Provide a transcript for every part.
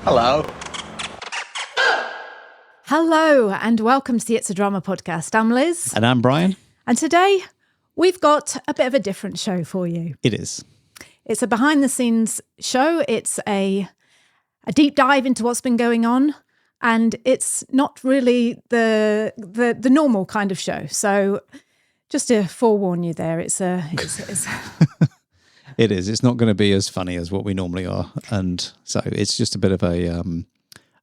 Hello. Hello and welcome to the It's a Drama podcast. I'm Liz. And I'm Brian. And today we've got a bit of a different show for you. It is. It's a behind the scenes show. It's a deep dive into what's been going on. And it's not really the normal kind of show. So just to forewarn you there, it's It is. It's not going to be as funny as what we normally are. And so it's just a bit of a,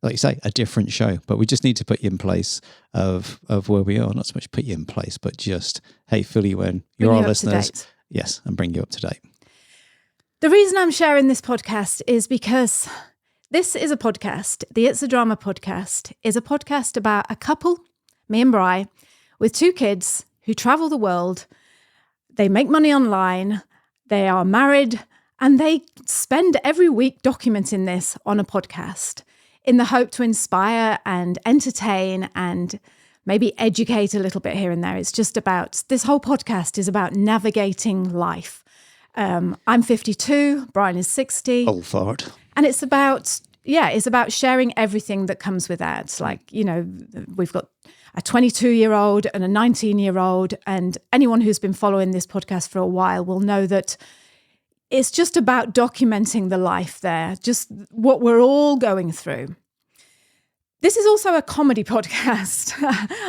like you say, a different show. But we just need to put you in place of where we are. Not so much put you in place, but just, hey, fill you in. You're our listeners. Yes, and bring you up to date. The reason I'm sharing this podcast is because this is a podcast. The It's a Drama podcast is a podcast about a couple, me and Bri, with two kids who travel the world. They make money online. They are married, and they spend every week documenting this on a podcast in the hope to inspire and entertain and maybe educate a little bit here and there. It's just about, this whole podcast is about navigating life. I'm 52, Brian is 60. Old fart. And it's about sharing everything that comes with that. Like, you know, we've got a 22-year-old and a 19-year-old, and anyone who's been following this podcast for a while will know that it's just about documenting the life there, just what we're all going through. This is also a comedy podcast,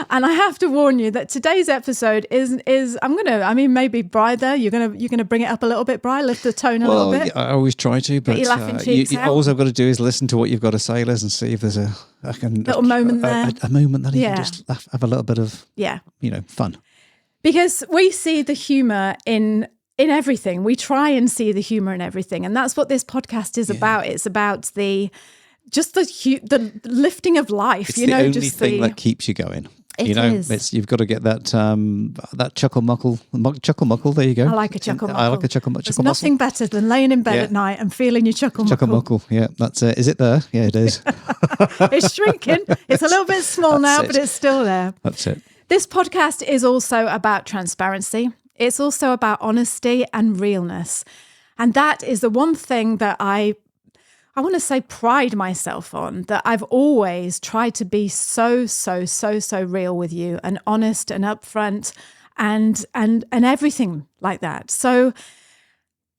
and I have to warn you that today's episode is maybe Bri there, you're gonna bring it up a little bit, Bri, lift the tone a little bit. I always try to, but your laughing cheeks out. all I've got to do is listen to what you've got to say, Liz, and see if there's a moment there. A moment that you can just have a little bit of fun. Because we see the humour in everything. We try and see the humour in everything, and that's what this podcast is about. It's about the lifting of life. It's the only thing that keeps you going. You've got to get that chuckle muckle. There you go. I like a chuckle muckle. I like a chuckle muckle. There's nothing better than laying in bed at night and feeling your chuckle muckle. Chuckle muckle. Yeah, that's it. Is it there? Yeah, it is. It's shrinking. It's a little bit small now, but it's still there. That's it. This podcast is also about transparency. It's also about honesty and realness. And that is the one thing that I want to say pride myself on, that I've always tried to be so real with you and honest and upfront and everything like that. So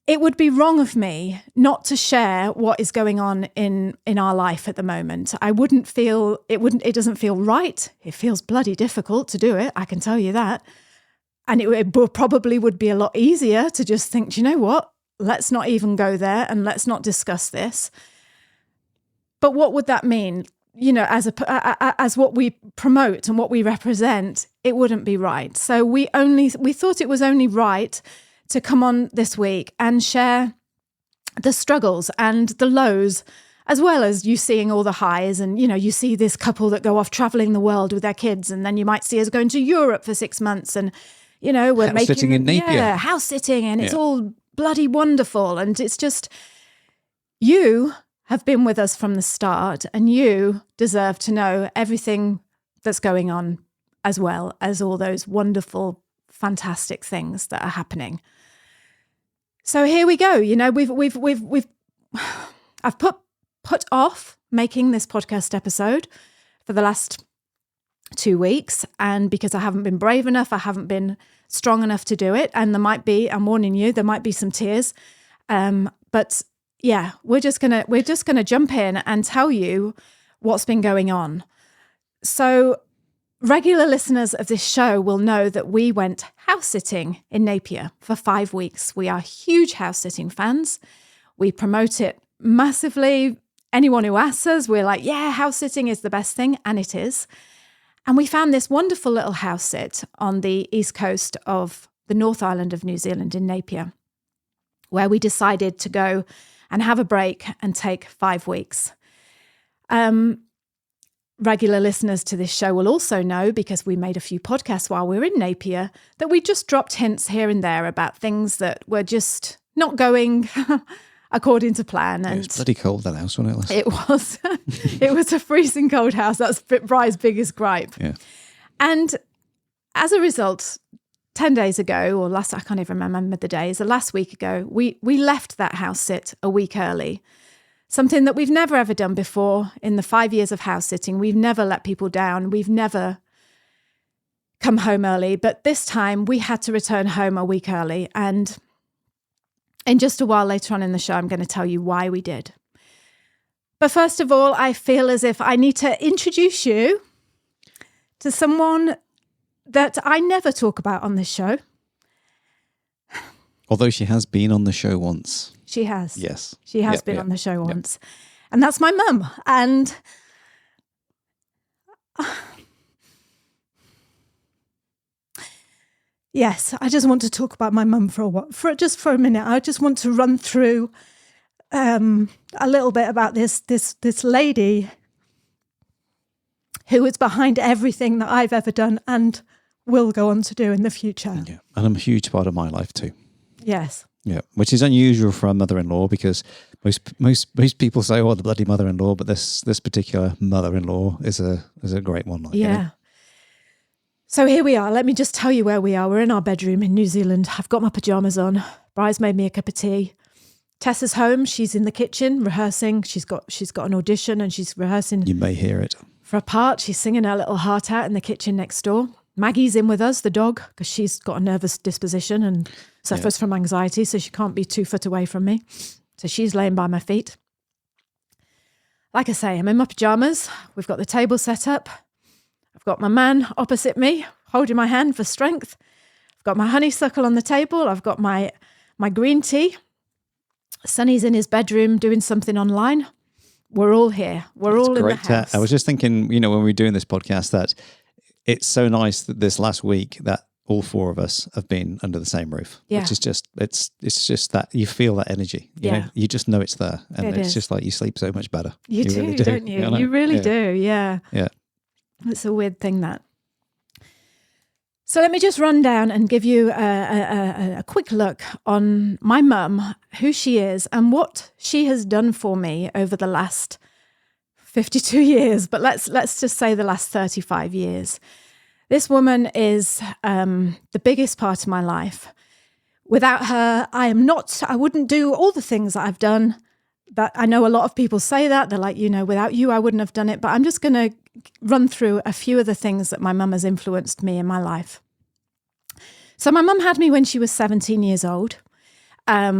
it would be wrong of me not to share what is going on in our life at the moment. It doesn't feel right. It feels bloody difficult to do it. I can tell you that. And it probably would be a lot easier to just think, do you know what? Let's not even go there and let's not discuss this. But what would that mean? You know, as what we promote and what we represent, it wouldn't be right. So we thought it was only right to come on this week and share the struggles and the lows, as well as you seeing all the highs. And, you know, you see this couple that go off traveling the world with their kids, and then you might see us going to Europe for 6 months, and, you know, we're house sitting in Napier. Yeah, house sitting, and it's all bloody wonderful. And it's just, you have been with us from the start, and you deserve to know everything that's going on, as well as all those wonderful, fantastic things that are happening. So here we go. You know, I've put off making this podcast episode for the last 2 weeks, and because I haven't been brave enough, I haven't been strong enough to do it, and I'm warning you, there might be some tears, but yeah, we're just gonna jump in and tell you what's been going on. So regular listeners of this show will know that we went house sitting in Napier for 5 weeks. We are huge house sitting fans. We promote it massively. Anyone who asks us, we're like, yeah, house sitting is the best thing, and it is. And we found this wonderful little house sit on the east coast of the North Island of New Zealand in Napier, where we decided to go and have a break and take 5 weeks. Regular listeners to this show will also know, because we made a few podcasts while we were in Napier, that we just dropped hints here and there about things that were just not going according to plan. And it was bloody cold, that house, wasn't it? It was. It was a freezing cold house. That's Bri's biggest gripe. Yeah. And as a result, 10 days ago, or I can't even remember the days, last week ago, we left that house sit a week early. something that we've never ever done before in the 5 years of house sitting. We've never let people down. We've never come home early. But this time we had to return home a week early. And in just a while later on in the show, I'm going to tell you why we did. But first of all, I feel as if I need to introduce you to someone that I never talk about on this show. Although she has been on the show once. She has. Yes. She has been on the show once. And that's my mum. And yes, I just want to talk about my mum for a minute. I just want to run through a little bit about this lady who is behind everything that I've ever done and will go on to do in the future. Yeah, and a huge part of my life too. Yes. Yeah, which is unusual for a mother-in-law because most people say, "Oh, the bloody mother-in-law," but this particular mother-in-law is a great one. Like, yeah. You know? So here we are. Let me just tell you where we are. We're in our bedroom in New Zealand. I've got my pajamas on. Bry's made me a cup of tea. Tessa's home. She's in the kitchen rehearsing. She's got an audition and she's rehearsing. You may hear it. For a part. She's singing her little heart out in the kitchen next door. Maggie's in with us, the dog, because she's got a nervous disposition and suffers from anxiety, so she can't be 2 foot away from me. So she's laying by my feet. Like I say, I'm in my pajamas. We've got the table set up. I've got my man opposite me, holding my hand for strength. I've got my honeysuckle on the table. I've got my green tea. Sonny's in his bedroom doing something online. We're all here. We're all in the house. I was just thinking, when we were doing this podcast, that it's so nice that this last week that all 4 of us have been under the same roof. Yeah. Which is just, it's just that you feel that energy. You know, you just know it's there. And it's just like you sleep so much better. You do, really do, don't you? You really do, yeah. Yeah. It's a weird thing, that. So let me just run down and give you a quick look on my mum, who she is and what she has done for me over the last 52 years, but let's just say the last 35 years. This woman is the biggest part of my life. Without her, I wouldn't do all the things that I've done. That I know a lot of people say that. They're like, without you, I wouldn't have done it. But I'm just going to run through a few of the things that my mum has influenced me in my life. So my mum had me when she was 17 years old. I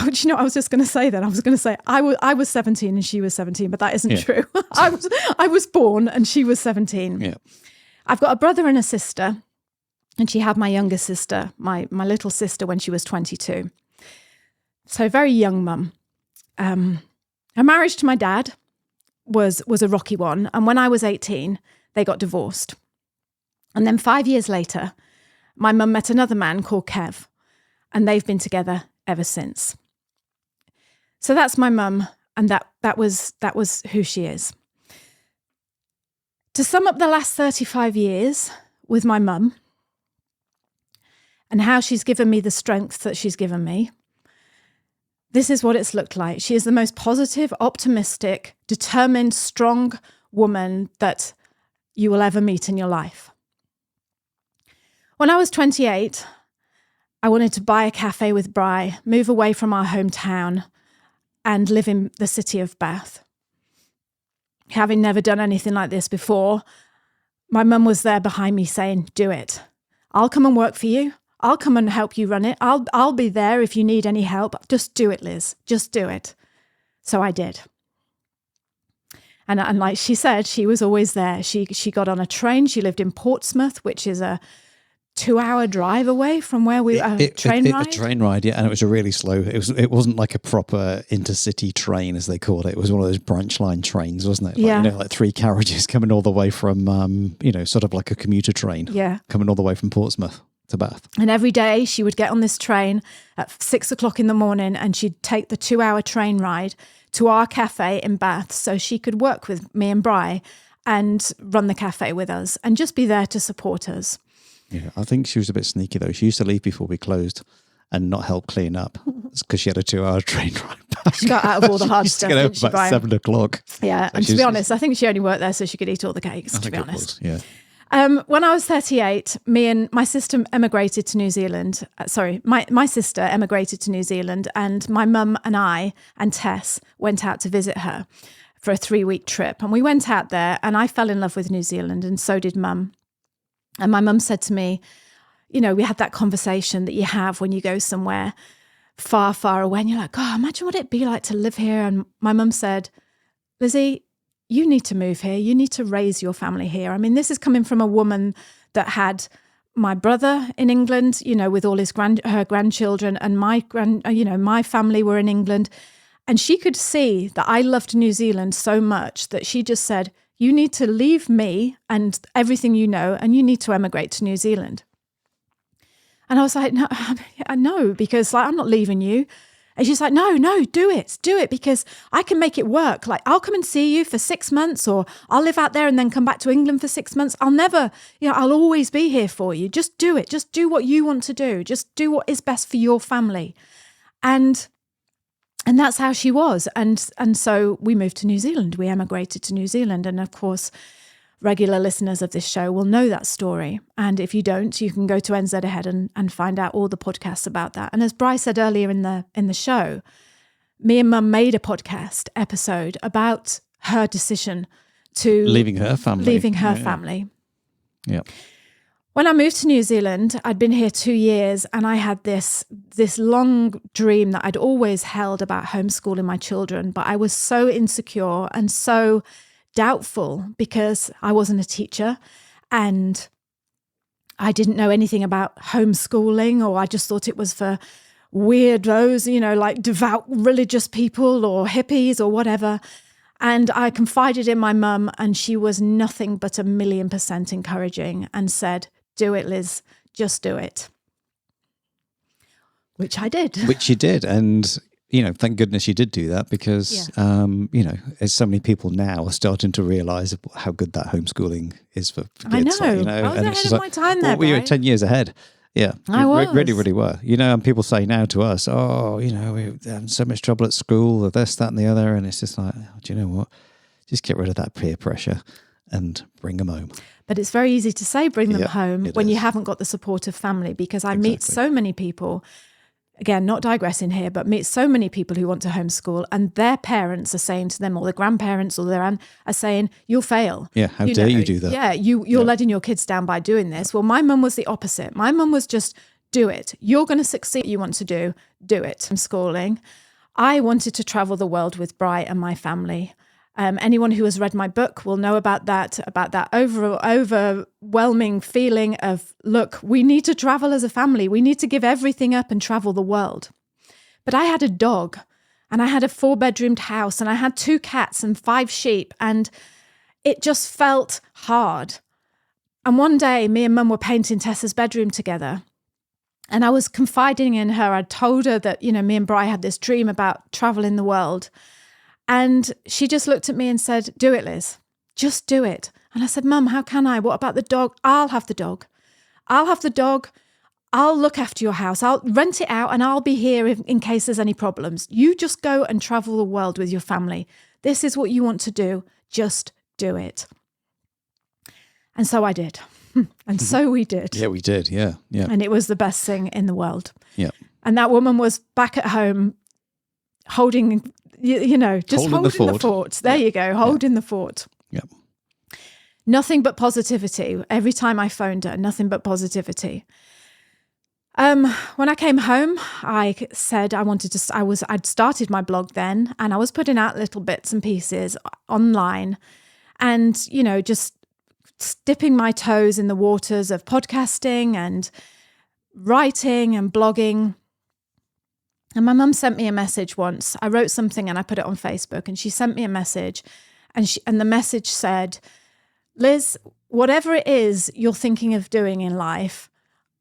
was just going to say that. I was going to say I was 17 and she was 17, but that isn't true. I was born and she was 17. Yeah. I've got a brother and a sister, and she had my younger sister, my little sister, when she was 22. So very young mum. Her marriage to my dad was a rocky one, and when I was 18, they got divorced. And then 5 years later, my mum met another man called Kev, and they've been together ever since. So that's my mum, and that was who she is. To sum up the last 35 years with my mum and how she's given me the strength that she's given me, this is what it's looked like. She is the most positive, optimistic, determined, strong woman that you will ever meet in your life. When I was 28, I wanted to buy a cafe with Bri, move away from our hometown, and live in the city of Bath. Having never done anything like this before, my mum was there behind me saying, "Do it. I'll come and work for you. I'll come and help you run it. I'll be there if you need any help. Just do it, Liz. Just do it." So I did. And like she said, she was always there. She got on a train. She lived in Portsmouth, which is a 2-hour drive away from where we train ride. A train ride, yeah, and it was a really slow. It wasn't like a proper intercity train as they called it. It was one of those branch line trains, wasn't it? Like, like 3 carriages coming all the way from, sort of like a commuter train. Yeah, coming all the way from Portsmouth to Bath. And every day she would get on this train at 6 o'clock in the morning, and she'd take the 2-hour train ride to our cafe in Bath, so she could work with me and Bri and run the cafe with us and just be there to support us. Yeah, I think she was a bit sneaky though. She used to leave before we closed and not help clean up because she had a 2-hour train ride back. She got out of all the hard stuff. She about 7 o'clock. Yeah, and to be honest, I think she only worked there so she could eat all the cakes, to be honest. Yeah. When I was 38, me and my sister emigrated to New Zealand. My sister emigrated to New Zealand, and my mum and I and Tess went out to visit her for a 3-week trip. And we went out there, and I fell in love with New Zealand, and so did Mum. And my mum said to me, we had that conversation that you have when you go somewhere far, far away, and you're like, God, imagine what it'd be like to live here. And my mum said, Lizzie, you need to move here. You need to raise your family here. I mean, this is coming from a woman that had my brother in England, with all her grandchildren, and my family were in England. And she could see that I loved New Zealand so much that she just said, you need to leave me and everything you know, and you need to emigrate to New Zealand. And I was like, no, because I'm not leaving you. And she's like, no, do it, because I can make it work. Like, I'll come and see you for 6 months, or I'll live out there and then come back to England for 6 months. I'll never, I'll always be here for you. Just do it. Just do what you want to do. Just do what is best for your family. And that's how she was. And so we moved to New Zealand. We emigrated to New Zealand. And of course, regular listeners of this show will know that story. And if you don't, you can go to NZ Ahead and find out all the podcasts about that. And as Bri said earlier in the show, me and Mum made a podcast episode about her decision to leaving her family. Yeah. When I moved to New Zealand, I'd been here 2 years, and I had this long dream that I'd always held about homeschooling my children, but I was so insecure and so doubtful because I wasn't a teacher and I didn't know anything about homeschooling, or I just thought it was for weirdos, like devout religious people or hippies or whatever. And I confided in my mum, and she was nothing but 1,000,000% encouraging and said, do it, Liz, just do it. Which I did. Which you did. And thank goodness you did do that, because, as so many people now are starting to realise how good that homeschooling is for kids. I know. I was ahead of my time there, we were 10 years ahead. Yeah, I was. Really, really were. And people say now to us, we're having so much trouble at school, or this, that and the other. And it's just like, do you know what? Just get rid of that peer pressure and bring them home. But it's very easy to say bring them home when you haven't got the support of family, because I meet so many people, again, not digressing here, but meet so many people who want to homeschool, and their parents are saying to them, or their grandparents or their aunt are saying, you'll fail. Yeah, how dare you do that? Yeah, you're letting your kids down by doing this. Well, my mum was the opposite. My mum was just, do it. You're going to succeed. You want to do it. Homeschooling. I wanted to travel the world with Bri and my family. Anyone who has read my book will know about that overwhelming feeling of, look, we need to travel as a family. We need to give everything up and travel the world. But I had a dog, and I had a 4-bedroomed house, and I had 2 cats and 5 sheep, and it just felt hard. And one day, me and Mum were painting Tessa's bedroom together, and I was confiding in her. I told her that, me and Bri had this dream about traveling the world. And she just looked at me and said, do it, Liz. Just do it. And I said, Mum, how can I? What about the dog? I'll have the dog. I'll look after your house. I'll rent it out, and I'll be here in case there's any problems. You just go and travel the world with your family. This is what you want to do. Just do it. And so I did. And so we did. Yeah, we did. Yeah. And it was the best thing in the world. Yeah. And that woman was back at home holding, just holding the fort. There you go, holding the fort. Yep. Nothing but positivity. Every time I phoned her, nothing but positivity. When I came home, I said I'd started my blog then, and I was putting out little bits and pieces online, and, just dipping my toes in the waters of podcasting and writing and blogging. And my mum sent me a message once. I wrote something and I put it on Facebook, and she sent me a message, and the message said, Liz, whatever it is you're thinking of doing in life,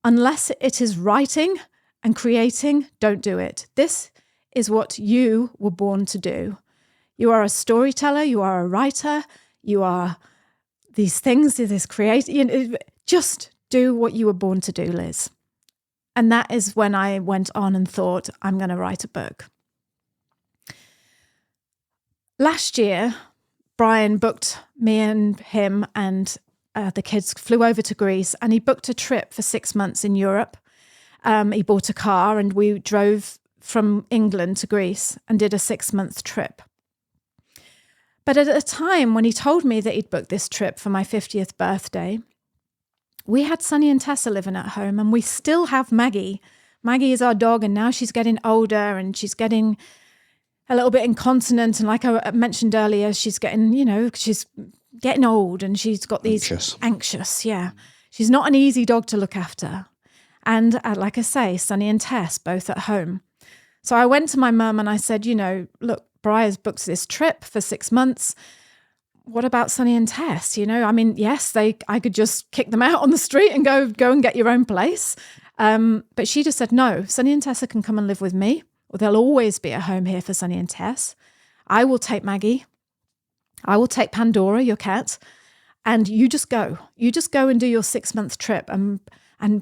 unless it is writing and creating, don't do it. This is what you were born to do. You are a storyteller, you are a writer, you are these things, this creative. Just do what you were born to do, Liz. And that is when I went on and thought, I'm going to write a book. Last year, Brian booked me and him and the kids flew over to Greece, and he booked a trip for 6 months in Europe. He bought a car, and we drove from England to Greece and did a 6-month trip. But at a time when he told me that he'd booked this trip for my 50th birthday, we had Sonny and Tessa living at home, and we still have Maggie. Maggie is our dog, and now she's getting older, and she's getting a little bit incontinent. And like I mentioned earlier, she's getting, she's getting old, and she's got these anxious. Yeah. She's not an easy dog to look after. And like I say, Sonny and Tess both at home. So I went to my mum and I said, look, Briar's booked this trip for 6 months. What about Sonny and Tess? Yes, I could just kick them out on the street and go and get your own place. But she just said, no, Sonny and Tessa can come and live with me. Or there'll always be a home here for Sonny and Tess. I will take Maggie. I will take Pandora, your cat. And you just go. You just go and do your 6-month trip and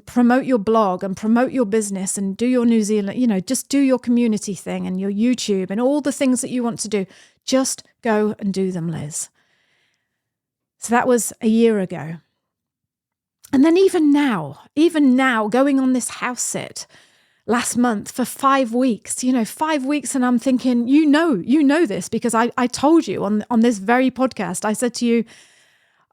promote your blog and promote your business and do your New Zealand, just do your community thing and your YouTube and all the things that you want to do. Just go and do them, Liz. So that was a year ago. And then even now, going on this house sit last month for 5 weeks, 5 weeks. And I'm thinking, you know this because I told you on this very podcast, I said to you,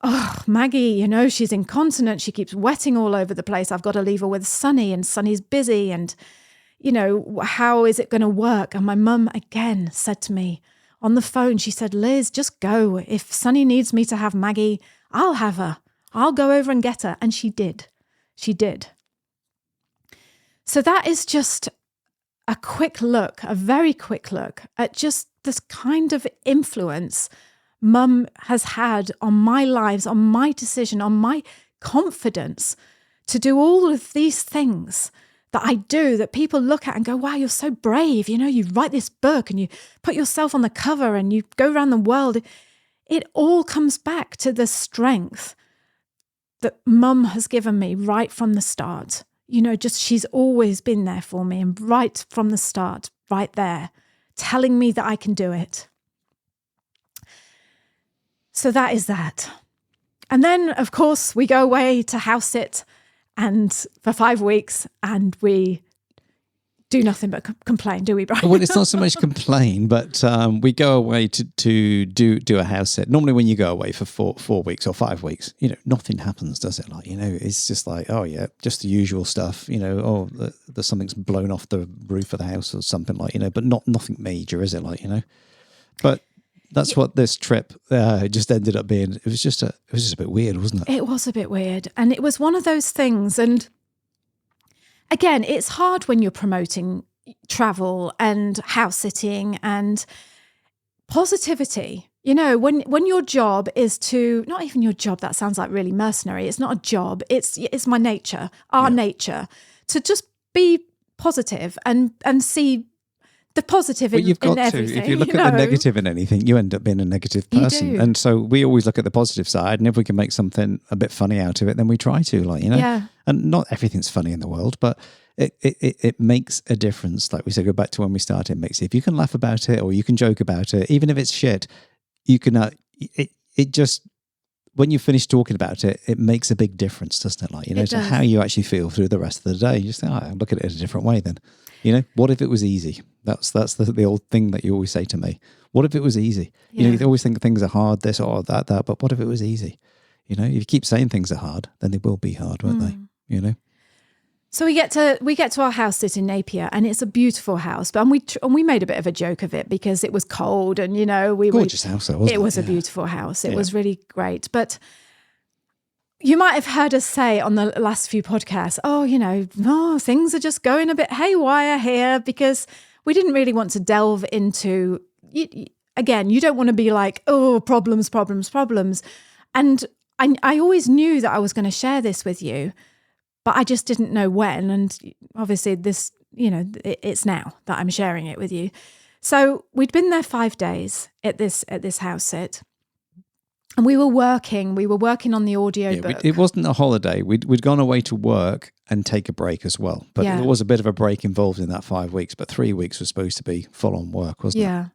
oh, Maggie, she's incontinent. She keeps wetting all over the place. I've got to leave her with Sonny, and Sonny's busy. And, how is it going to work? And my mum again said to me on the phone, she said, Liz, just go. If Sonny needs me to have Maggie, I'll have her. I'll go over and get her. And she did. She did. So that is just a very quick look at just this kind of influence Mum has had on my lives, on my decision, on my confidence to do all of these things that I do that people look at and go, wow, you're so brave. You write this book and you put yourself on the cover and you go around the world. It all comes back to the strength that Mum has given me right from the start. She's always been there for me, and right from the start, right there, telling me that I can do it. So that is that. And then, of course, we go away to house sit and for 5 weeks, and we do nothing but complain, do we, Brian? Well, it's not so much complain, but we go away to do a house sit. Normally when you go away for 4 weeks or 5 weeks, nothing happens, does it? It's just like, oh yeah, just the usual stuff, there's something's blown off the roof of the house or something but nothing major, is it? But that's what this trip just ended up being. It was just a bit weird, wasn't it? It was a bit weird. And it was one of those things. And again, it's hard when you're promoting travel and house sitting and positivity. When your job is to, not even your job, that sounds like really mercenary. It's not a job. It's my nature, our nature, to just be positive and see the positive in everything. If you look at the negative in anything, you end up being a negative person. You do. And so we always look at the positive side, and if we can make something a bit funny out of it, then we try to, Yeah. And not everything's funny in the world, but it makes a difference. Like we said, go back to when we started, if you can laugh about it or you can joke about it, even if it's shit, you can, it just, when you finish talking about it, it makes a big difference, doesn't it? To how you actually feel through the rest of the day. You just think, look at it a different way then. What if it was easy? That's the old thing that you always say to me. What if it was easy? Yeah. You always think things are hard, this or that, but what if it was easy? If you keep saying things are hard, then they will be hard, won't they? So we get to our house sit in Napier, and it's a beautiful house. But we made a bit of a joke of it because it was cold, and gorgeous house, though, wasn't it? It was a beautiful house. It was really great. But you might have heard us say on the last few podcasts, things are just going a bit haywire here, because we didn't really want to delve into. Again, you don't want to be like, oh, problems. And I always knew that I was going to share this with you, but I just didn't know when. And obviously this, it's now that I'm sharing it with you. So we'd been there 5 days at this house sit, and we were working on the audio book. It wasn't a holiday. We'd gone away to work and take a break as well. But there was a bit of a break involved in that 5 weeks, but 3 weeks was supposed to be full on work, wasn't it? Yeah.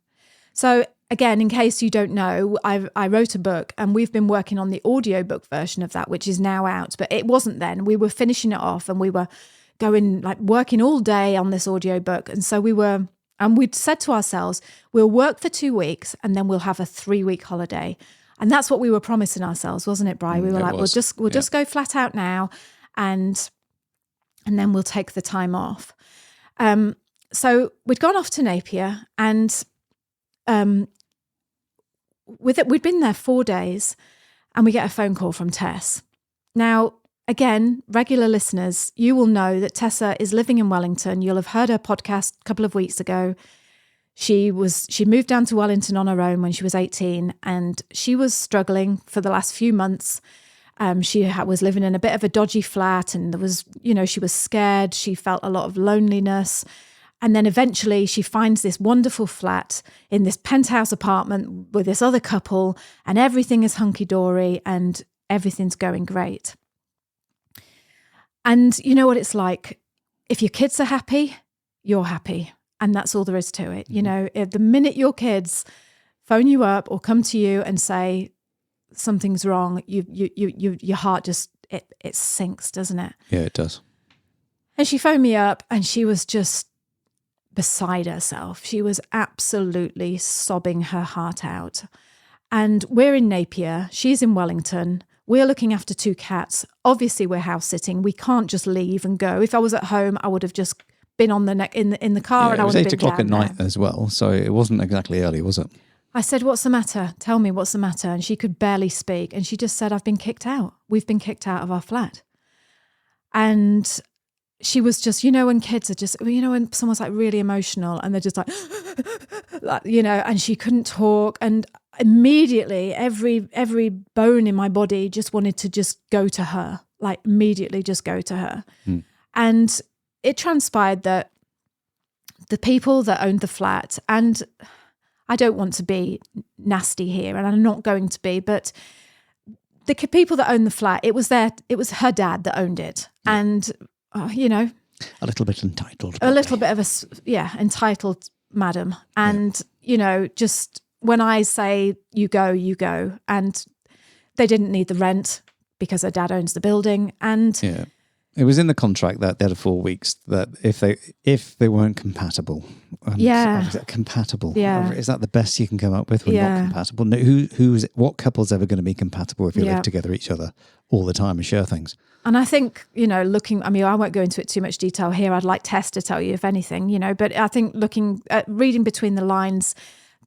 So again, in case you don't know, I wrote a book and we've been working on the audiobook version of that, which is now out, but it wasn't then. We were finishing it off and we were working all day on this audiobook. And so we'd said to ourselves, we'll work for 2 weeks and then we'll have a 3-week holiday. And that's what we were promising ourselves, wasn't it, Bri? We were we'll just go flat out now and then we'll take the time off. So we'd gone off to Napier and we'd been there 4 days and we get a phone call from Tess. Now, again, regular listeners, you will know that Tessa is living in Wellington. You'll have heard her podcast a couple of weeks ago. She moved down to Wellington on her own when she was 18 and she was struggling for the last few months. She was living in a bit of a dodgy flat and there was, she was scared. She felt a lot of loneliness. And then eventually she finds this wonderful flat in this penthouse apartment with this other couple and everything is hunky-dory and everything's going great. And you know what it's like? If your kids are happy, you're happy. And that's all there is to it. If the minute your kids phone you up or come to you and say something's wrong, your heart just, it sinks, doesn't it? Yeah, it does. And she phoned me up and she was just beside herself. She was absolutely sobbing her heart out. And we're in Napier. She's in Wellington. We're looking after 2 cats. Obviously, we're house sitting. We can't just leave and go. If I was at home, I would have just been on the in the car and I would have been down. It was 8 o'clock at night as well, so it wasn't exactly early, was it? I said, "What's the matter? Tell me what's the matter." And she could barely speak. And she just said, "I've been kicked out. We've been kicked out of our flat." And she was just, when kids are just, when someone's like really emotional and they're just like, and she couldn't talk. And immediately every bone in my body just wanted to just go to her, like immediately just go to her. And it transpired that the people that owned the flat, and I don't want to be nasty here and I'm not going to be, but the people that owned the flat, it was her dad that owned it. And a little bit entitled. A little bit of entitled madam. And, just when I say you go. And they didn't need the rent because her dad owns the building. And it was in the contract that they had 4 weeks that if they weren't compatible. Compatible. Yeah. Is that the best you can come up with? We're not compatible. No, what couple's ever going to be compatible if you live together each other all the time and share things? And I think, I won't go into it too much detail here. I'd like Tess to tell you if anything, but I think reading between the lines,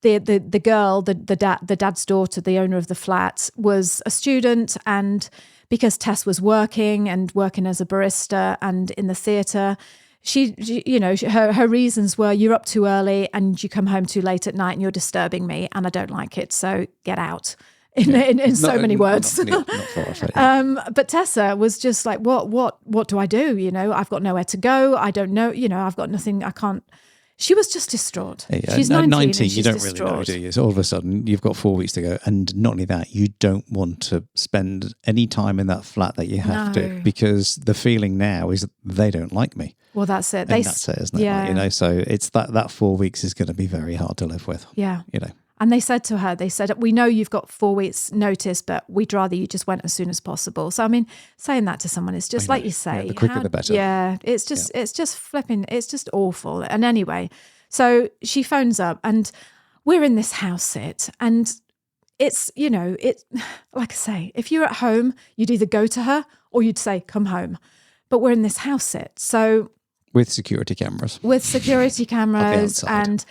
the girl, the dad's daughter, the owner of the flat, was a student, and because Tess was working as a barista and in the theatre, her reasons were, you're up too early and you come home too late at night and you're disturbing me and I don't like it, so get out. In so many words. Not but Tessa was just like, what do I do? I've got nowhere to go. I don't know. I've got nothing. I can't. She was just distraught. Yeah, she's 19 you don't distraught. Really know, do you? So all of a sudden, you've got 4 weeks to go. And not only that, you don't want to spend any time in that flat that you have to, because the feeling now is they don't like me. Well, that's it. That's it, isn't it? Yeah. Like, so it's that 4 weeks is going to be very hard to live with. Yeah. And they said to her, we know you've got 4 weeks notice, but we'd rather you just went as soon as possible. So, saying that to someone is just like you say. The quicker the better. Yeah, it's just flipping, it's just awful. And anyway, so she phones up and we're in this house sit and it's, like I say, if you're at home, you'd either go to her or you'd say, come home. But we're in this house sit. So with security cameras. And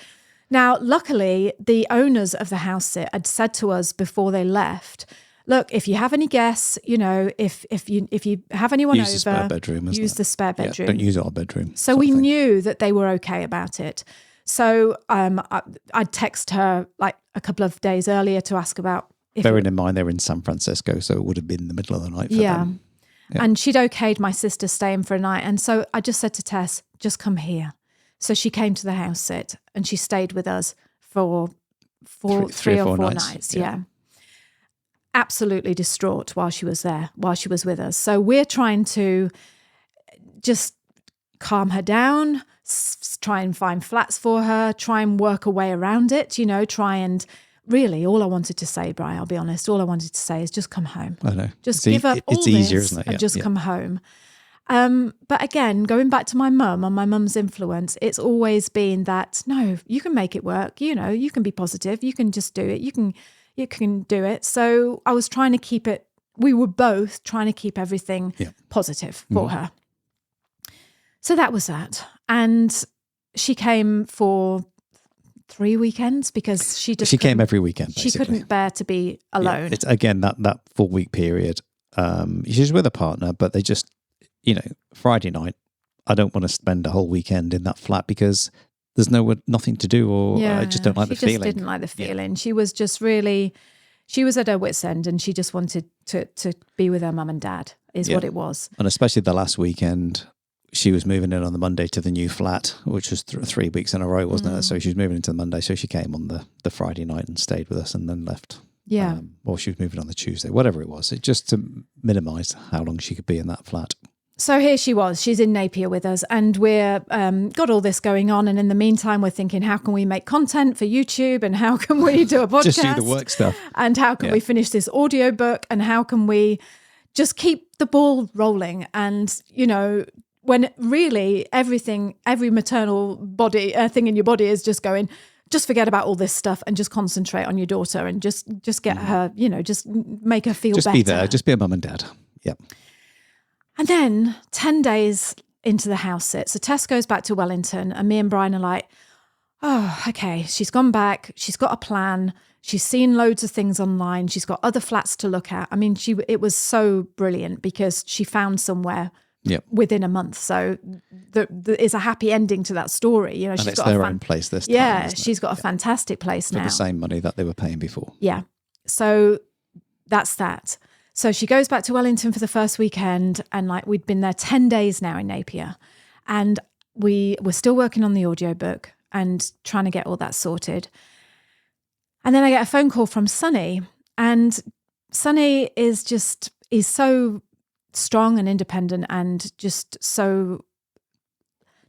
now, luckily, the owners of the house sit had said to us before they left, look, if you have any guests, if you have anyone over, the spare bedroom, use the spare bedroom. Don't use our bedroom. So we knew that they were okay about it. So I'd text her like a couple of days earlier to ask about. Bearing in mind they were in San Francisco, so it would have been the middle of the night for them. Yeah. And she'd okayed my sister staying for a night. And so I just said to Tess, just come here. So she came to the house sit and she stayed with us for three or four nights. Yeah. Absolutely distraught while she was there, while she was with us. So we're trying to just calm her down, try and find flats for her, try and work a way around it, try and really all I wanted to say, Bri, I'll be honest, all I wanted to say is just come home. I know. Just give up all it's easier, this isn't it? and just come home. But again, going back to my mum and my mum's influence, it's always been that, no, you can make it work. You can be positive. You can just do it. You can do it. So I was trying to keep it, we were both trying to keep everything positive for her. So that was that. And she came for 3 weekends because she came every weekend. Basically. She couldn't bear to be alone. It's again that 4 week period. She's with a partner, but they just, Friday night, I don't want to spend a whole weekend in that flat because there's nothing to do, or I just don't like the feeling. She just didn't like the feeling. She was just she was at her wit's end, and she just wanted to be with her mum and dad is what it was. And especially the last weekend, she was moving in on the Monday to the new flat, which was 3 weeks in a row, wasn't it? So she was moving into the Monday. So she came on the Friday night and stayed with us and then left. Yeah. Or she was moving on the Tuesday, whatever it was. It just to minimise how long she could be in that flat. So here she was. She's in Napier with us, and we're got all this going on. And in the meantime, we're thinking, how can we make content for YouTube, and how can we do a podcast? Just do the work stuff. And how can we finish this audiobook, and how can we just keep the ball rolling? And when really every maternal body thing in your body is just going, just forget about all this stuff and just concentrate on your daughter and just get her, just make her feel better. Just be there. Just be a mum and dad. Yeah. And then 10 days into the house sit. So Tess goes back to Wellington, and me and Brian are like, oh, okay, she's gone back. She's got a plan. She's seen loads of things online. She's got other flats to look at. I mean, it was so brilliant because she found somewhere within a month. So there is a happy ending to that story. And she's it's got their own place this time. Yeah, she's got a fantastic place now. For the same money that they were paying before. Yeah. So that's that. So she goes back to Wellington for the first weekend, and we'd been there 10 days now in Napier, and we were still working on the audiobook and trying to get all that sorted. And then I get a phone call from Sunny, and Sunny is so strong and independent and just so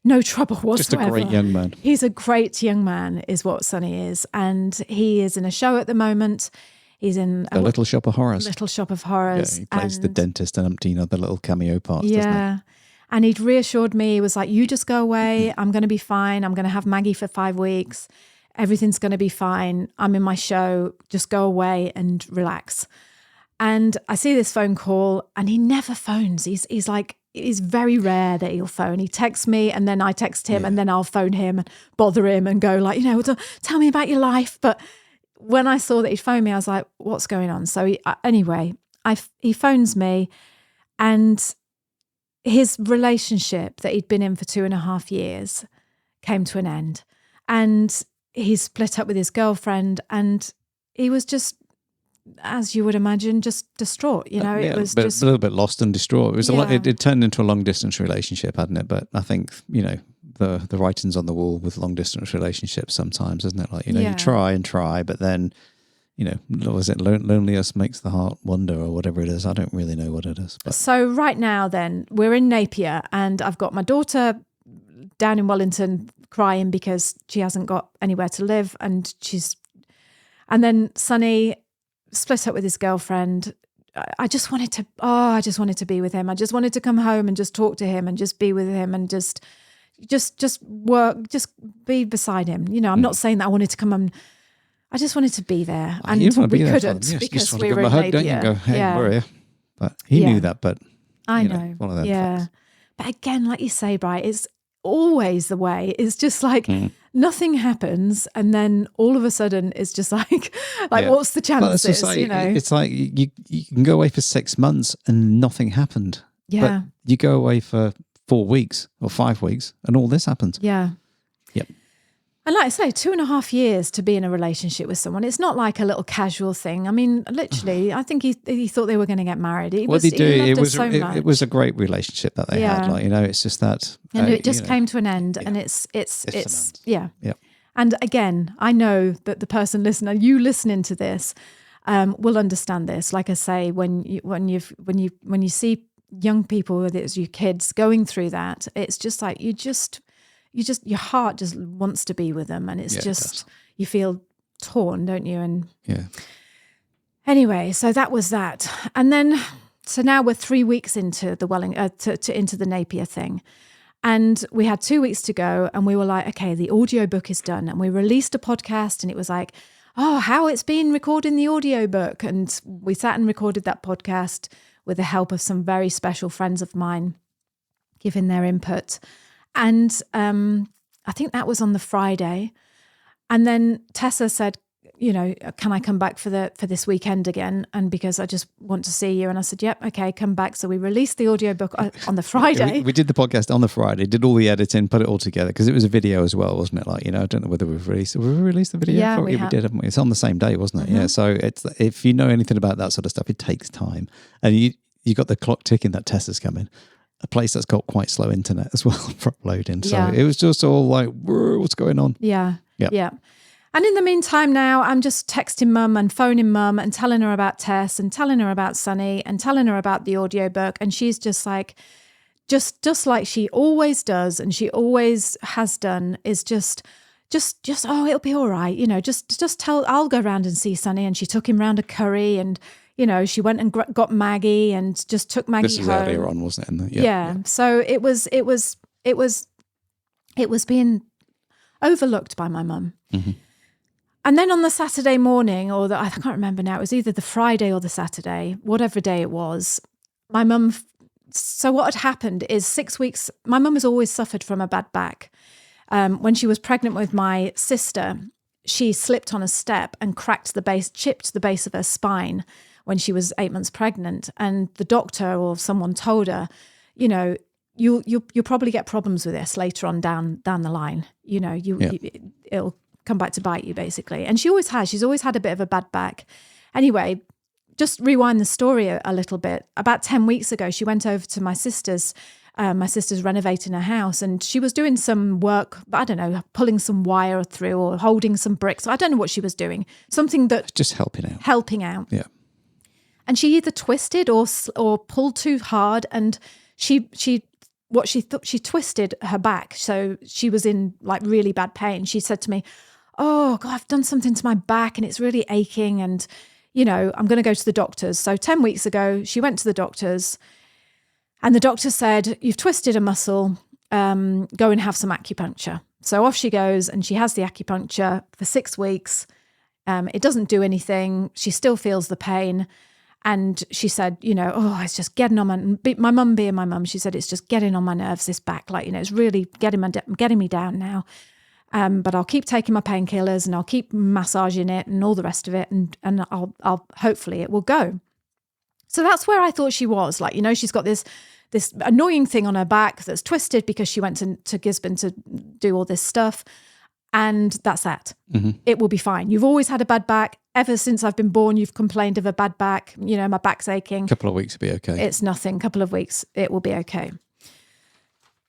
no trouble whatsoever. Just a great young man. He's a great young man is what Sunny is. And he is in a show at the moment. He's in a Little Shop of Horrors. Little Shop of Horrors. Yeah, he plays the dentist and umpteen other little cameo parts, doesn't he? And he'd reassured me, he was like, you just go away. I'm going to be fine. I'm going to have Maggie for 5 weeks. Everything's going to be fine. I'm in my show. Just go away and relax. And I see this phone call, and he never phones. He's like, it's very rare that he'll phone. He texts me, and then I text him, and then I'll phone him and bother him and go like, tell me about your life. But when I saw that he'd phoned me, I was like, what's going on? So he phones me, and his relationship that he'd been in for 2.5 years came to an end. And he split up with his girlfriend, and he was just, as you would imagine, just distraught. It was just a little bit lost and distraught. It was it turned into a long distance relationship, hadn't it? But I think, the writing's on the wall with long distance relationships sometimes, isn't it? Like, you try and try, but then, was it loneliness makes the heart wonder or whatever it is? I don't really know what it is. But. So right now then, we're in Napier, and I've got my daughter down in Wellington crying because she hasn't got anywhere to live, and then Sonny split up with his girlfriend. I just wanted to be with him. I just wanted to come home and just talk to him and just be with him and just work, just be beside him. I'm not saying that I wanted to come and I just wanted to be there, and we couldn't because we were in Napier. Don't you? Go, hey, where are you? But he knew that. But I know, one of them. Yeah, things. But again, like you say, Bri, it's always the way. It's just like nothing happens, and then all of a sudden, it's just like what's the chances? It's like you can go away for 6 months and nothing happened. Yeah, but you go away for 4 weeks or 5 weeks, and all this happens. Yeah. Yep. And like I say, 2.5 years to be in a relationship with someone, it's not like a little casual thing. I mean, literally, I think he thought they were going to get married. He loved her so much. It was a great relationship that they had. Like, it's just that. And it just came to an end, and it's yeah. And again, I know that the person listening, you listening to this, will understand this. Like I say, when you see young people, whether it's your kids, going through that, it's just like you your heart just wants to be with them, and it's just, you feel torn, don't you? And anyway, so that was that. And then, so now we're 3 weeks into the into the Napier thing. And we had 2 weeks to go, and we were like, okay, the audiobook is done. And we released a podcast, and it was like, oh, how it's been recording the audiobook. And we sat and recorded that podcast with the help of some very special friends of mine, giving their input. And I think that was on the Friday. And then Tessa said, you know, can I come back for this weekend again? And because I just want to see you. And I said, yep, okay, come back. So we released the audiobook on the Friday. We did the podcast on the Friday, did all the editing, put it all together, because it was a video as well, wasn't it? Like, you know, I don't know whether we've released the video. Yeah, we did, haven't we? It's on the same day, wasn't it? Mm-hmm. Yeah. So it's, if you know anything about that sort of stuff, it takes time. And you got the clock ticking that Tessa's coming. A place that's got quite slow internet as well for uploading. So it was just all like, what's going on? Yeah. And in the meantime now, I'm just texting mum and phoning mum and telling her about Tess and telling her about Sunny and telling her about the audiobook. And she's just like, just like she always does and she always has done, is just, oh, it'll be all right. You know, just tell, I'll go round and see Sunny. And she took him round a curry, and, you know, she went and got Maggie and just took Maggie home. This was earlier on, wasn't it? Yeah. So it was being overlooked by my mum. Mm-hmm. And then on the Saturday morning, I can't remember now, it was either the Friday or the Saturday, whatever day it was, my mum, so what had happened is 6 weeks, my mum has always suffered from a bad back. When she was pregnant with my sister, she slipped on a step and chipped the base of her spine when she was 8 months pregnant. And the doctor or someone told her, you know, you'll probably get problems with this later on down the line. You know, it'll come back to bite you, basically. And she always has. She's always had a bit of a bad back. Anyway, just rewind the story a little bit. About 10 weeks ago, she went over to my sister's. My sister's renovating her house, and she was doing some work, I don't know, pulling some wire through or holding some bricks. I don't know what she was doing. Something that... Just helping out. Yeah. And she either twisted or pulled too hard, and she twisted her back. So she was in like really bad pain. She said to me, oh God, I've done something to my back and it's really aching, and, you know, I'm going to go to the doctors. So 10 weeks ago, she went to the doctors, and the doctor said, you've twisted a muscle, go and have some acupuncture. So off she goes, and she has the acupuncture for 6 weeks. It doesn't do anything. She still feels the pain. And she said, you know, oh, it's just getting on my mum being my mum, she said, it's just getting on my nerves, this back, like, you know, it's really getting me down now. But I'll keep taking my painkillers, and I'll keep massaging it and all the rest of it. And I'll hopefully it will go. So that's where I thought she was. Like, you know, she's got this annoying thing on her back that's twisted because she went to Gisborne to do all this stuff. And that's that. Mm-hmm. It will be fine. You've always had a bad back. Ever since I've been born, you've complained of a bad back. You know, my back's aching. A couple of weeks will be okay. It's nothing. Couple of weeks, it will be okay.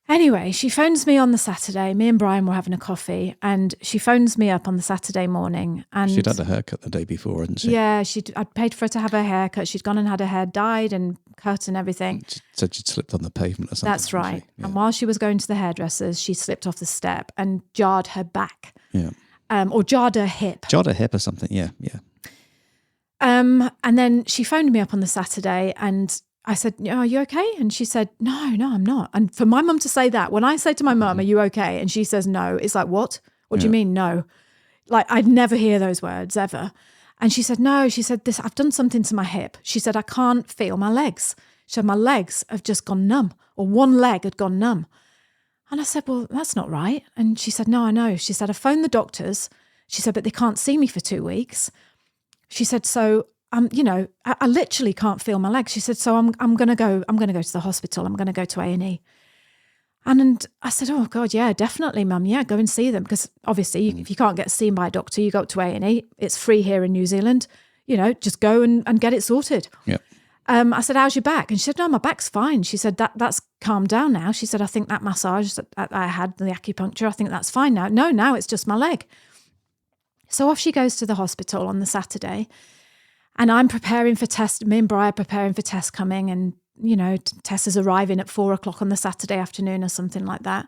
Anyway, she phones me on the Saturday. Me and Brian were having a coffee, and she phones me up on the Saturday morning. And she'd had a haircut the day before, hadn't she? Yeah, I'd paid for her to have her hair cut. She'd gone and had her hair dyed and cut and everything. She said she'd slipped on the pavement or something. That's right. Yeah. And while she was going to the hairdressers, she slipped off the step and jarred her back. Yeah. Or jarred her hip. Jarred her hip or something, yeah. And then she phoned me up on the Saturday, and I said, are you okay? And she said, no, I'm not. And for my mum to say that, when I say to my mum, are you okay? And she says, no, it's like, what? What do you mean, no? Like, I'd never hear those words ever. And she said, no, she said, I've done something to my hip. She said, I can't feel my legs. She said, my legs have just gone numb, or one leg had gone numb. And I said, well, that's not right. And she said, no, I know. She said, I phoned the doctors. She said, but they can't see me for 2 weeks. She said, so you know, I literally can't feel my legs. She said, so I'm going to go to the hospital. I'm going to go to A&E. And I said, oh God, yeah, definitely, Mum. Yeah, go and see them. Because obviously if you can't get seen by a doctor, you go up to A&E. It's free here in New Zealand. You know, just go and get it sorted. Yeah. I said, how's your back? And she said, no, my back's fine. She said, that's calmed down now. She said, I think that massage that I had, the acupuncture, I think that's fine now. No, now it's just my leg. So off she goes to the hospital on the Saturday. And I'm preparing for Tess. Me and Brian are preparing for Tess coming, and, you know, Tess is arriving at 4:00 on the Saturday afternoon or something like that.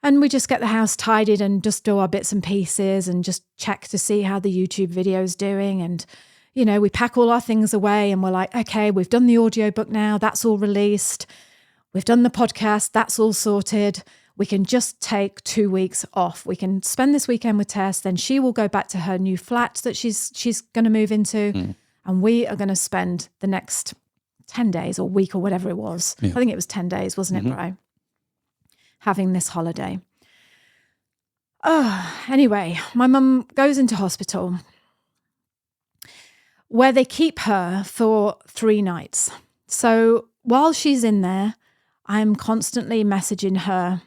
And we just get the house tidied and just do our bits and pieces and just check to see how the YouTube video is doing. And, you know, we pack all our things away and we're like, okay, we've done the audiobook now. That's all released. We've done the podcast. That's all sorted. We can just take 2 weeks off. We can spend this weekend with Tess. Then she will go back to her new flat that she's going to move into. And we are going to spend the next 10 days or week or whatever it was. I think it was 10 days, wasn't it, Bri? Having this holiday. Anyway, my mum goes into hospital where they keep her for 3 nights. So while she's in there, I'm constantly messaging her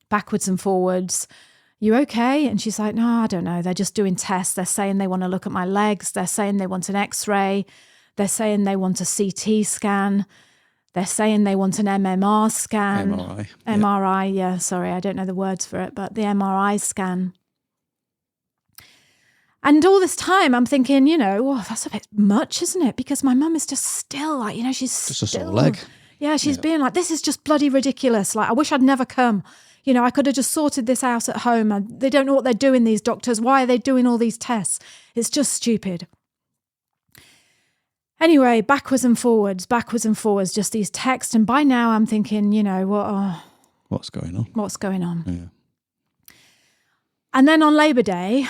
backwards and forwards. You okay? And she's like, no, I don't know. They're just doing tests. They're saying they want to look at my legs. They're saying they want an X-ray. They're saying they want a CT scan. They're saying they want an MMR scan. MRI, yeah, sorry, I don't know the words for it, but the MRI scan. And all this time I'm thinking, you know, that's a bit much, isn't it? Because my mum is just still like, you know, she's just still... a sore leg. Yeah, she's being like, this is just bloody ridiculous. Like, I wish I'd never come. You know, I could have just sorted this out at home. They don't know what they're doing, these doctors. Why are they doing all these tests? It's just stupid. Anyway, backwards and forwards, just these texts. And by now I'm thinking, you know, what's going on? What's going on? Yeah. And then on Labour Day,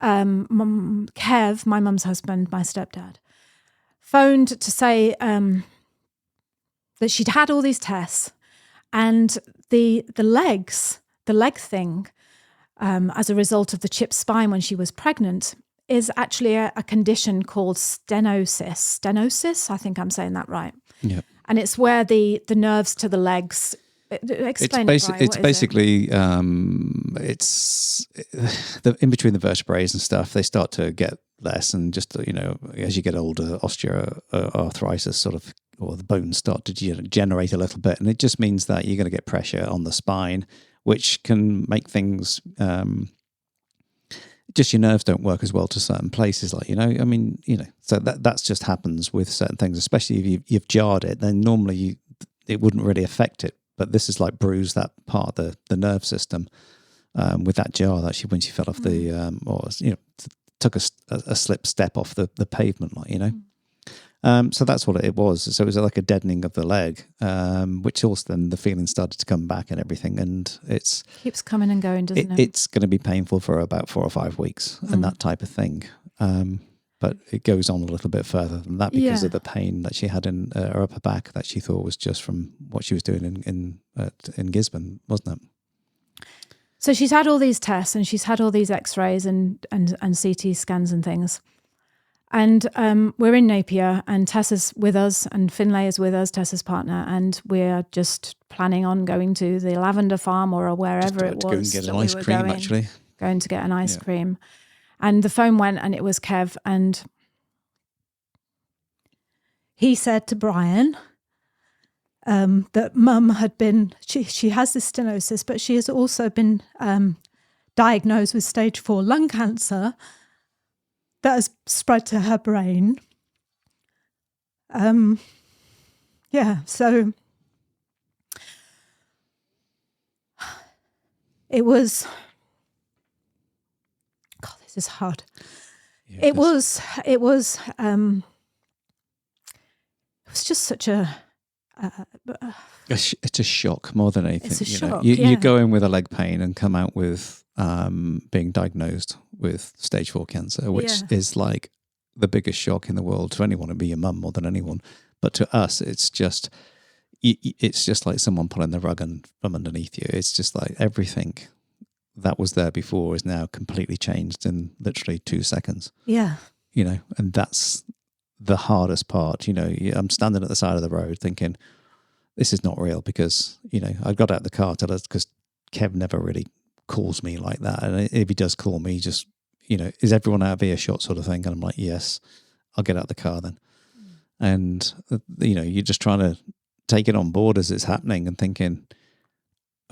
Kev, my mum's husband, my stepdad, phoned to say that she'd had all these tests and the leg thing, as a result of the chipped spine when she was pregnant, is actually a condition called stenosis. Stenosis, I think I'm saying that right. Yeah. And it's where the nerves to the legs. Explain it, Brian. It's basically it's in between the vertebrae and stuff. They start to get less, and just, you know, as you get older, osteoarthritis sort of, or the bones start to generate a little bit, and it just means that you're going to get pressure on the spine, which can make things. Just your nerves don't work as well to certain places, like, you know, I mean, you know, so that's just happens with certain things, especially if you've jarred it, then normally it wouldn't really affect it. But this is like bruised that part of the nerve system with that jar that when she fell off the, or, you know, took a slip step off the pavement, like, you know. So that's what it was. So it was like a deadening of the leg, which also then the feeling started to come back and everything. And it's keeps coming and going, doesn't it? It's going to be painful for about 4 or 5 weeks and that type of thing. But it goes on a little bit further than that because of the pain that she had in her upper back that she thought was just from what she was doing in Gisborne, wasn't it? So she's had all these tests and she's had all these X-rays and CT scans and things. And we're in Napier and Tessa's with us and Finlay is with us, Tessa's partner, and we're just planning on going to the lavender farm or wherever it was. To go and get an ice cream, actually. Going to get an ice cream. And the phone went and it was Kev, and he said to Brian that mum had been, she has this stenosis, but she has also been diagnosed with stage 4 lung cancer that has spread to her brain. So it was, God, this is hard. Yeah, it was just such a it's a shock more than anything. It's a shock. You go in with a leg pain and come out with being diagnosed with stage 4 cancer, which is like the biggest shock in the world to anyone. It'd be your mum more than anyone, but to us, it's just like someone pulling the rug from underneath you. It's just like everything that was there before is now completely changed in literally 2 seconds. Yeah, you know, and that's the hardest part. You know, I'm standing at the side of the road thinking, this is not real, because, you know, I got out of the car because Kev never really calls me like that. And if he does call me, just, you know, is everyone out of earshot sort of thing? And I'm like, yes, I'll get out of the car then. And, you know, you're just trying to take it on board as it's happening and thinking,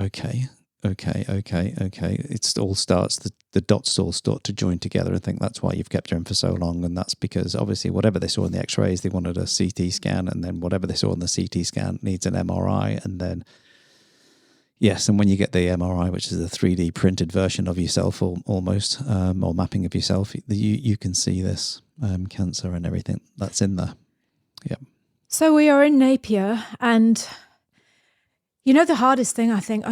okay. It all starts, the dots all start to join together. I think that's why you've kept her in for so long. And that's because obviously whatever they saw in the x-rays, they wanted a CT scan, and then whatever they saw in the CT scan needs an MRI. And then, Yes, and when you get the MRI, which is a 3D printed version of yourself, almost, or mapping of yourself, you can see this cancer and everything that's in there. Yeah. So we are in Napier, and the hardest thing I think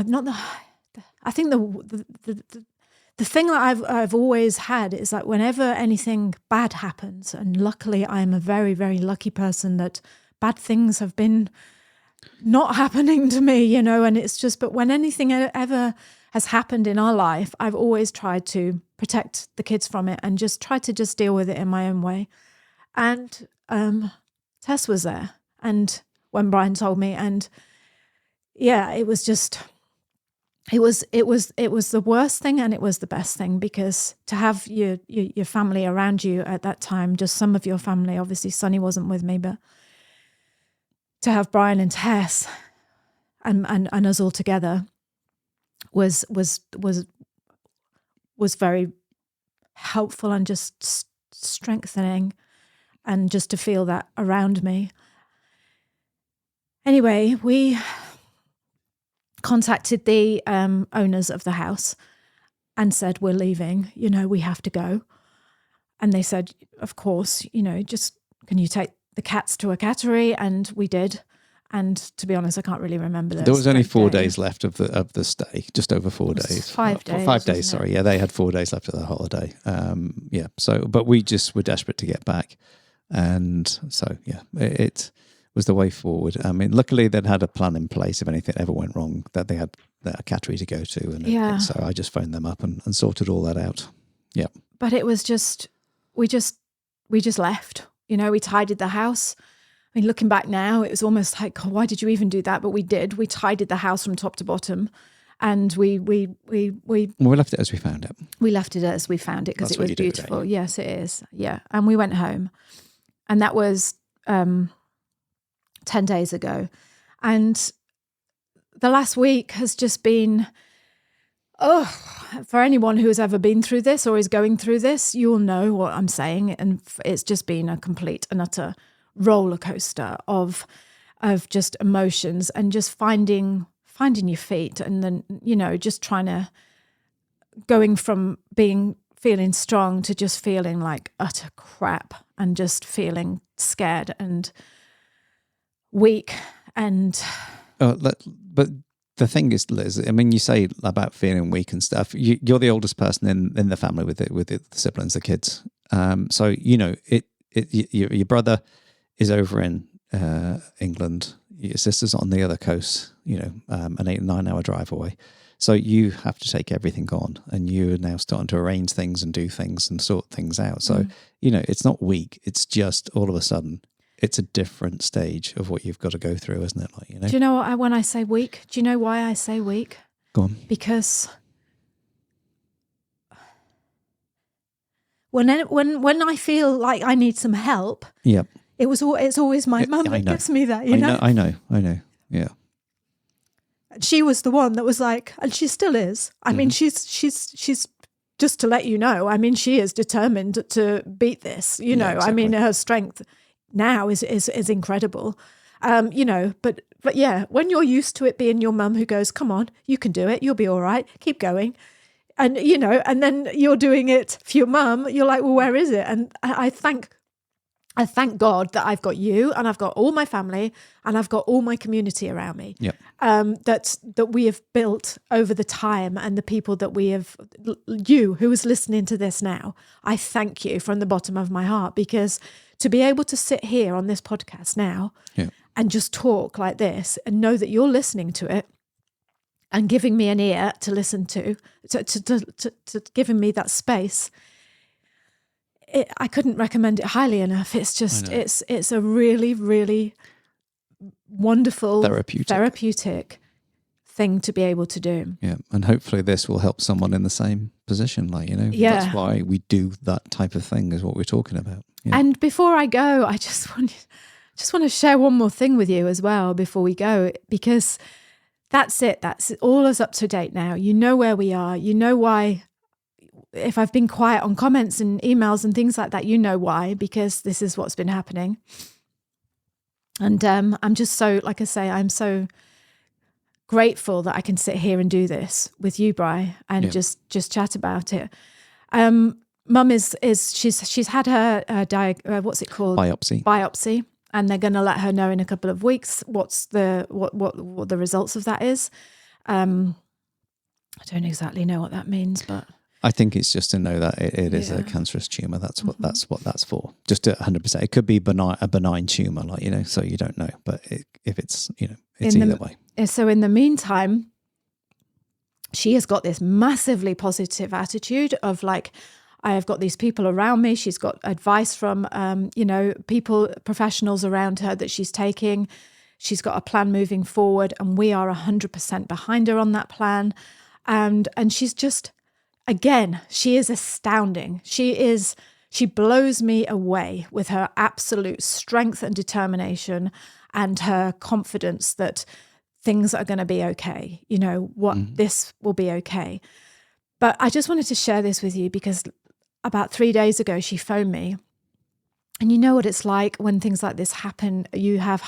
the thing that I've always had is that whenever anything bad happens, and luckily I'm a very, very lucky person that bad things have been not happening to me, and it's just, but when anything ever has happened in our life, I've always tried to protect the kids from it and just try to just deal with it in my own way. And Tess was there, and when Brian told me, and yeah, it was just, it was the worst thing and it was the best thing, because to have your family around you at that time, just some of your family, obviously Sonny wasn't with me, but to have Brian and Tess and us all together was very helpful and just strengthening, and just to feel that around me. Anyway, we contacted the owners of the house and said, we're leaving, we have to go. And they said, of course, just can you take the cats to a cattery? And we did. And to be honest, I can't really remember this. There was only 4 days left of the stay, just over 4 days. 5 days. 5 days, sorry. Yeah, they had 4 days left of the holiday. Yeah. So, but we just were desperate to get back. And so, yeah, it was the way forward. I mean, luckily they'd had a plan in place if anything ever went wrong, that they had a cattery to go to. And so I just phoned them up and sorted all that out. Yeah. But it was just, we just left. We tidied the house. I mean, looking back now, it was almost like, God, why did you even do that? But we did. We tidied the house from top to bottom, and we left it as we found it. We left it as we found it because it was beautiful. Do, yes, it is. Yeah, and we went home, and that was 10 days ago, and the last week has just been, for anyone who has ever been through this or is going through this, you'll know what I'm saying, and it's just been a complete and utter roller coaster of just emotions, and just finding your feet, and then just going from feeling strong to just feeling like utter crap, and just feeling scared and weak. And but the thing is, Liz, I mean, you say about feeling weak and stuff. You're the oldest person in the family with the siblings, the kids. So your brother is over in England. Your sister's on the other coast, an 8 or 9 hour drive away. So you have to take everything on, and you're now starting to arrange things and do things and sort things out. So, it's not weak. It's just all of a sudden, it's a different stage of what you've got to go through, isn't it? Do you know what when I say weak? Do you know why I say weak? Go on. Because when I feel like I need some help, yep. It's always my mum that gives me that, I know. Yeah. She was the one that was like, and she still is. I mean, she's just to let you know, I mean, she is determined to beat this, Yeah, exactly. I mean, her strength now is incredible. But yeah, when you're used to it being your mum who goes, come on, you can do it. You'll be all right. Keep going. And, and then you're doing it for your mum. You're like, well, where is it? And I thank God that I've got you, and I've got all my family, and I've got all my community around me. Yep. That we have built over the time, and the people that we have, you who is listening to this now, I thank you from the bottom of my heart, because to be able to sit here on this podcast now and just talk like this and know that you're listening to it and giving me an ear to listen to giving me that space, I couldn't recommend it highly enough. It's just, it's a really, really wonderful, therapeutic thing to be able to do. Yeah, and hopefully this will help someone in the same position. That's why we do that type of thing, is what we're talking about. Yeah. And before I go, I just want to share one more thing with you as well before we go, because that's it. That's all is up to date now. You know where we are. You know why. If I've been quiet on comments and emails and things like that, you know why, because this is what's been happening. And I'm just so, like I say, I'm so grateful that I can sit here and do this with you, Bri, and just chat about it. Mum she's had her what's it called? Biopsy, and they're going to let her know in a couple of weeks what the results of that is. I don't exactly know what that means, but I think it's just to know that it is a cancerous tumor. That's what that's for. Just 100%. It could be a benign tumor, like, you know, so you don't know. But if it's, you know, it's either way. So in the meantime, she has got this massively positive attitude of like, I have got these people around me. She's got advice from, professionals around her that she's taking. She's got a plan moving forward, and we are 100% behind her on that plan. And she's just, again, she is astounding. She blows me away with her absolute strength and determination and her confidence that things are going to be okay. You know, this will be okay. But I just wanted to share this with you because about 3 days ago, she phoned me. And you know what it's like when things like this happen. You have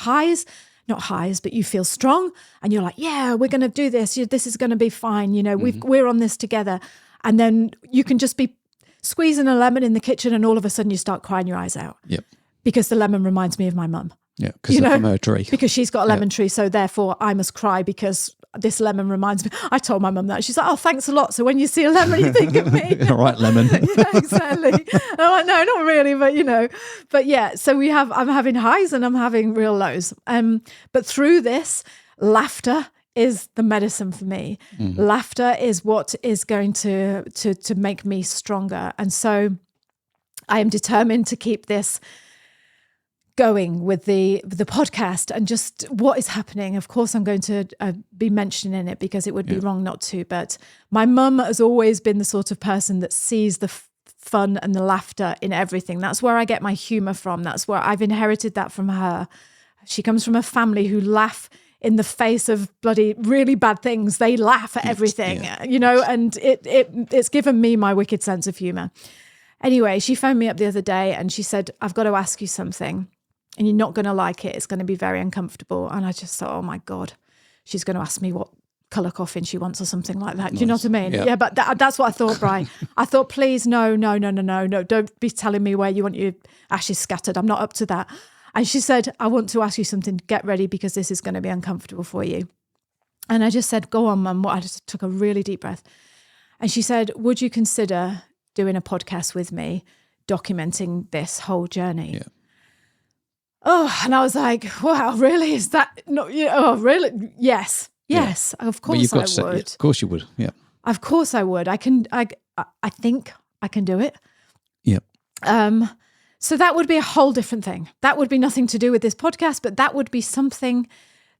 not highs, but you feel strong and you're like, yeah, we're going to do this. This is going to be fine. You know, we're on this together. And then you can just be squeezing a lemon in the kitchen and all of a sudden you start crying your eyes out. Yep. Because the lemon reminds me of my mum. Yeah, because from her tree. Because she's got a lemon tree, so therefore I must cry because this lemon reminds me. I told my mum that. She's like, oh, thanks a lot. So when you see a lemon, you think of me. All right, lemon. Yeah, exactly. And I'm like, no, not really, but you know. But yeah, so I'm having highs and I'm having real lows. But through this, laughter is the medicine for me. Laughter is what is going to make me stronger. And so I am determined to keep this going with the podcast and just what is happening. Of course, I'm going to be mentioning it because it would be wrong not to. But my mum has always been the sort of person that sees the fun and the laughter in everything. That's where I get my humor from. That's where I've inherited that from her. She comes from a family who laugh in the face of bloody really bad things. They laugh at everything, you know, and it's given me my wicked sense of humor. Anyway, she phoned me up the other day and she said, I've got to ask you something. And you're not going to like it. It's going to be very uncomfortable. And I just thought, oh my God, she's going to ask me what colour coffin she wants or something like that. Nice. Do you know what I mean? Yeah, but that's what I thought, Brian. I thought, please, no. Don't be telling me where you want your ashes scattered. I'm not up to that. And she said, I want to ask you something. Get ready because this is going to be uncomfortable for you. And I just said, go on, Mum. I just took a really deep breath. And she said, would you consider doing a podcast with me, documenting this whole journey? Yeah. Oh, and I was like, wow, really? Is that not, oh, really? Yes, of course I would. Of course you would, yeah. Of course I would. I think I can do it. Yep. So that would be a whole different thing. That would be nothing to do with this podcast, but that would be something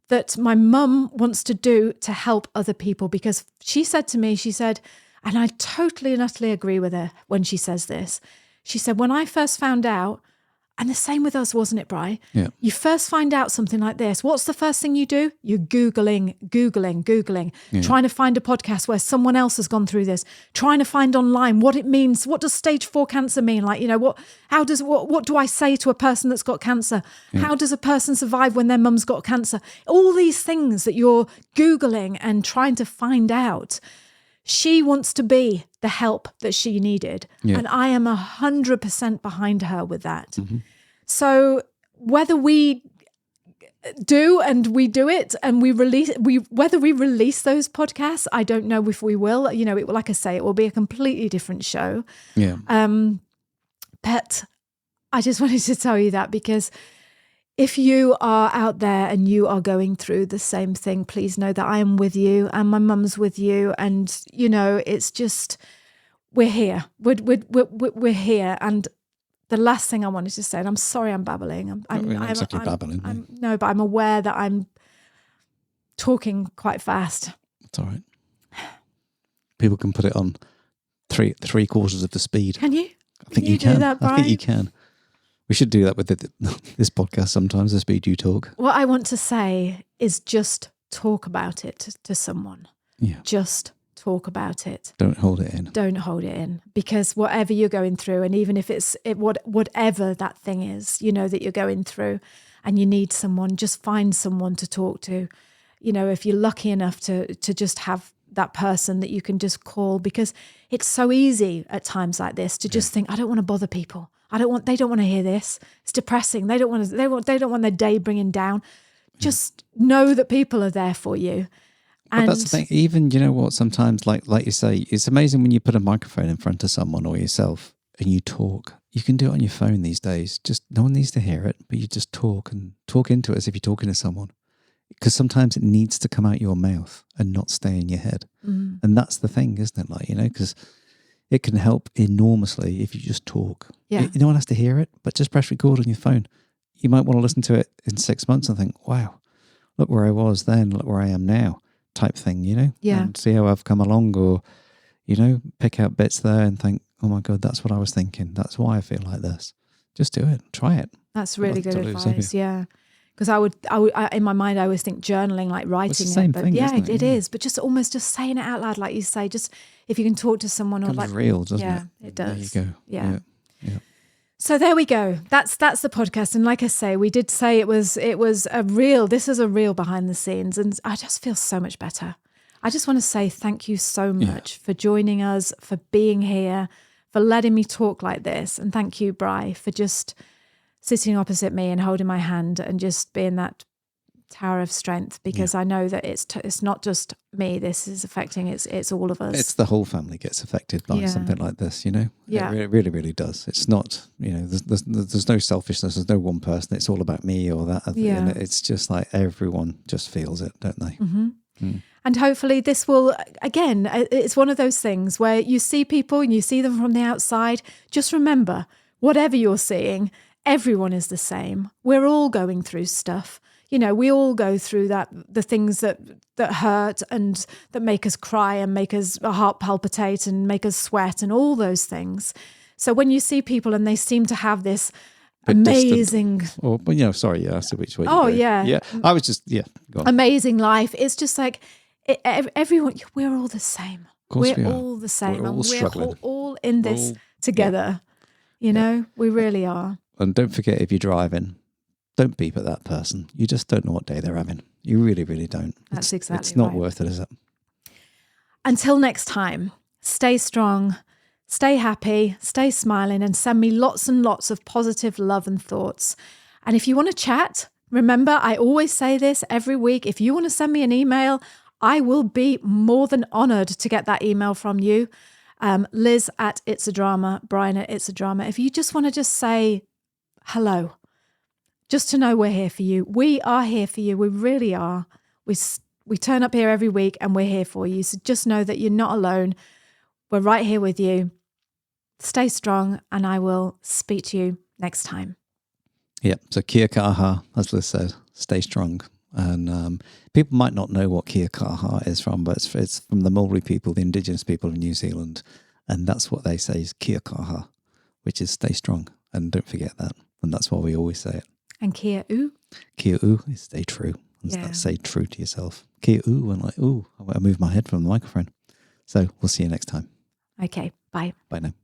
that my mum wants to do to help other people because she said to me, and I totally and utterly agree with her when she says this. She said, when I first found out, and the same with us, wasn't it, Bri? Yeah. You first find out something like this. What's the first thing you do? You're Googling, trying to find a podcast where someone else has gone through this, trying to find online what it means. What does stage 4 cancer mean? Like, you know, what do I say to a person that's got cancer? Yeah. How does a person survive when their mum's got cancer? All these things that you're Googling and trying to find out. She wants to be the help that she needed. Yeah. And I am 100% behind her with that. Mm-hmm. So whether we do and we do it and whether we release those podcasts, I don't know if we will. You know, like I say, it will be a completely different show. Yeah. But I just wanted to tell you that because if you are out there and you are going through the same thing, please know that I am with you and my mum's with you. And, you know, it's just, we're here. We're here. And the last thing I wanted to say, and I'm sorry I'm babbling. I'm babbling. No, but I'm aware that I'm talking quite fast. It's all right. People can put it on three quarters of the speed. Can you? I think you can. I think you can. We should do that with this podcast sometimes, the speed you talk. What I want to say is just talk about it to someone. Yeah. Just talk about it. Don't hold it in. Don't hold it in. Because whatever you're going through, and even if whatever that thing is, you know, that you're going through and you need someone, just find someone to talk to. if you're lucky enough to just have that person that you can just call, because it's so easy at times like this to just think, I don't want to bother people. They don't want to hear this. It's depressing. They don't want their day bringing down. Just know that people are there for you. But that's the thing. Even, you know what, sometimes, like you say, it's amazing when you put a microphone in front of someone or yourself and you talk. You can do it on your phone these days. Just no one needs to hear it, but you just talk and talk into it as if you're talking to someone. Because sometimes it needs to come out your mouth and not stay in your head. Mm. And that's the thing, isn't it? Like, because it can help enormously if you just talk. Yeah. No one has to hear it, but just press record on your phone. You might want to listen to it in 6 months and think, wow, look where I was then, look where I am now, type thing, Yeah. And see how I've come along, or, pick out bits there and think, oh my God, that's what I was thinking. That's why I feel like this. Just do it. Try it. That's really good advice. Yeah. Because I would, in my mind, I always think journaling, like writing it's the same it. But thing, yeah, isn't it? it is. But just almost just saying it out loud, like you say, just if you can talk to someone, or like real, doesn't it? Yeah, it does. There you go. Yeah. Yeah. So there we go. That's the podcast. And like I say, we did say it was a real. This is a real behind the scenes, and I just feel so much better. I just want to say thank you so much for joining us, for being here, for letting me talk like this, and thank you, Bri, for just sitting opposite me and holding my hand and just being that tower of strength, because I know that it's not just me. This is affecting it's all of us. It's the whole family gets affected by something like this. Yeah, it really, really does. It's not there's no selfishness. There's no one person. It's all about me or that. Yeah, it's just like everyone just feels it, don't they? Mm-hmm. Mm. And hopefully this will, again, it's one of those things where you see people and you see them from the outside. Just remember, whatever you're seeing, everyone is the same. We're all going through stuff. We all go through the things that hurt and that make us cry and make us our heart palpitate and make us sweat and all those things. So when you see people and they seem to have this amazing, I see which way. Oh yeah. I was just go on. Amazing life. It's just like everyone. We're all the same. Of course we're all the same, we're all struggling. We're all in this together. We really are. And don't forget, if you're driving, don't beep at that person. You just don't know what day they're having. You really, really don't. That's exactly It's not right. worth it, is it? Until next time, stay strong, stay happy, stay smiling, and send me lots and lots of positive love and thoughts. And if you want to chat, remember, I always say this every week. If you want to send me an email, I will be more than honored to get that email from you. Liz at It's a Drama, Brian at It's a Drama. If you just want to just say hello, just to know we're here for you. We are here for you. We really are. We turn up here every week and we're here for you. So just know that you're not alone. We're right here with you. Stay strong, and I will speak to you next time. Yeah. So kia kaha, as Liz said, stay strong. And people might not know what kia kaha is from, but it's from the Maori people, the indigenous people of New Zealand. And that's what they say is kia kaha, which is stay strong. And don't forget that. And that's why we always say it. And kia u? Kia u is stay true. Say true to yourself. Kia u, and I move my head from the microphone. So we'll see you next time. Okay, bye. Bye now.